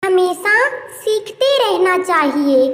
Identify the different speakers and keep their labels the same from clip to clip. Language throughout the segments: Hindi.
Speaker 1: हमेशा सीखते रहना चाहिए।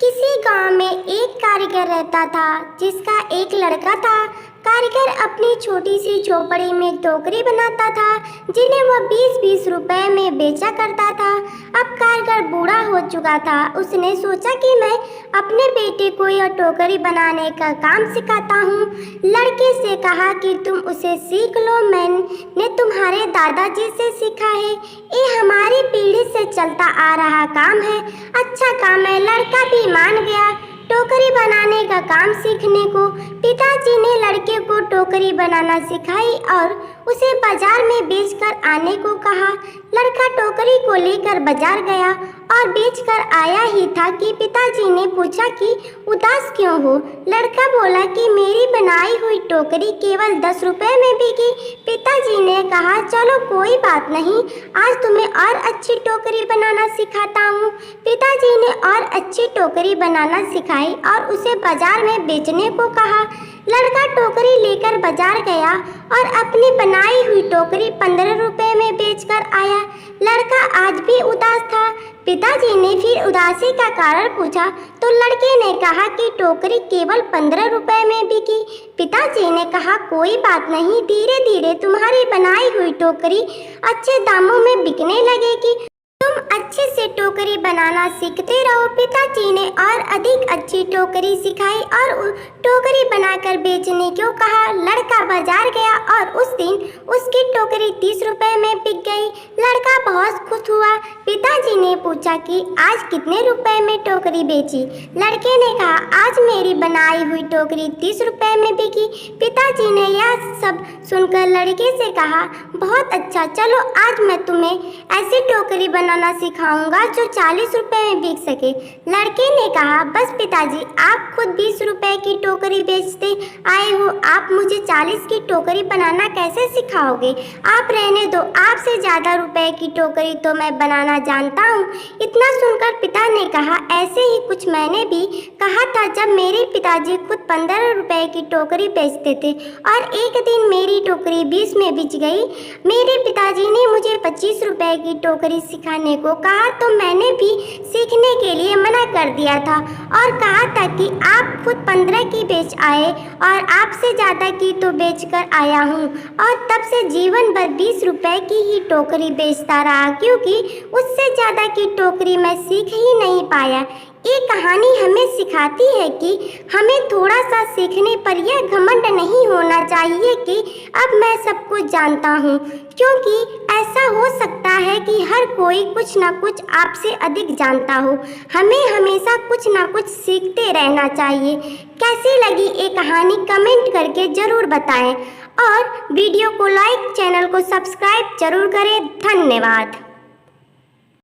Speaker 1: किसी गांव में एक कारीगर रहता था जिसका एक लड़का था। कारीगर अपनी छोटी सी झोपड़ी में टोकरी बनाता था जिन्हें वह 20-20 रुपए में बेचा करता था। अब कारीगर बूढ़ा हो चुका था। उसने सोचा कि मैं अपने बेटे को यह टोकरी बनाने का काम सिखाता हूँ। लड़के से कहा कि तुम उसे सीख लो, मैंने तुम्हारे दादाजी से सीखा है। ये हमारी पीढ़ी से चलता आ रहा काम है। अच्छा काम है। लड़का भी मान गया टोकरी बनाने का काम सीखने को। पिताजी ने लड़के को टोकरी बनाना सिखाई और उसे बाजार में बेचकर आने को कहा। लड़का टोकरी को लेकर बाजार गया और बेचकर आया ही था कि पिताजी ने पूछा कि उदास क्यों हो। लड़का बोला कि मेरी बनाई हुई टोकरी केवल 10 रुपए में बिकी। पिताजी ने कहा चलो कोई बात नहीं, आज तुम्हें और अच्छी टोकरी बनाना सिखाता हूँ। पिताजी ने और अच्छी टोकरी बनाना सिखाई और उसे बाजार में बेचने को कहा। लड़का टोकरी लेकर बाजार गया और अपनी बनाई हुई टोकरी 15 रुपए में बेचकर आया। लड़का आज भी उदास था। पिताजी ने फिर उदासी का कारण पूछा तो लड़के ने कहा कि टोकरी केवल 15 रुपए में बिकी। पिताजी ने कहा कोई बात नहीं, धीरे धीरे तुम्हारी बनाई हुई टोकरी अच्छे दामों में बिकने लगेगी। तुम अच्छे से टोकरी बनाना सीखते रहो। पिताजी ने और अधिक अच्छी टोकरी सिखाई और टोकरी बनाकर बेचने को कहा। लड़का बाजार गया और उस दिन उसकी टोकरी 30 रुपए में बिक गई। लड़का बहुत खुश हुआ। पिताजी ने पूछा कि आज कितने रुपए में टोकरी बेची। लड़के ने कहा आज मेरी बनाई हुई टोकरी 30 रुपए में बिकी। पिताजी ने यह सब सुनकर लड़के से कहा बहुत अच्छा, चलो आज मैं तुम्हें ऐसी टोकरी बनाना सिखाऊंगा जो 40 रुपए में बिक सके। लड़के ने कहा बस पिताजी, आप खुद 20 रुपए की टोकरी बेचते आए हो, आप मुझे 40 की टोकरी बनाना कैसे सिखाओगे। आप रहने दो, आपसे ज़्यादा रुपए की टोकरी तो मैं बनाना जानता हूँ। इतना सुनकर पिता ने कहा ऐसे ही कुछ मैंने भी कहा था जब मेरे पिताजी खुद 15 रुपए की टोकरी बेचते थे और एक दिन मेरी टोकरी 20 में बिक गई। मेरे पिताजी ने मुझे 25 रुपए की टोकरी सिखाने को कहा तो मैंने भी सीखने के लिए मना कर दिया था और कहा था कि आप खुद 15 की बेच आए और आपसे ज़्यादा की तो बेच कर आया हूँ। और तब से जीवन भर 20 रुपए की ही टोकरी बेचता रहा क्योंकि उससे ज़्यादा की टोकरी मैं सीख ही नहीं पाया। ये कहानी हमें सिखाती है कि हमें थोड़ा सा सीखने पर यह घमंड नहीं होना चाहिए कि अब मैं सब कुछ जानता हूँ, क्योंकि ऐसा हो सकता है कि हर कोई कुछ ना कुछ आपसे अधिक जानता हो। हमें हमेशा कुछ ना कुछ सीखते रहना चाहिए। कैसी लगी ये कहानी कमेंट करके ज़रूर बताएं और वीडियो को लाइक, चैनल को सब्सक्राइब जरूर करें। धन्यवाद।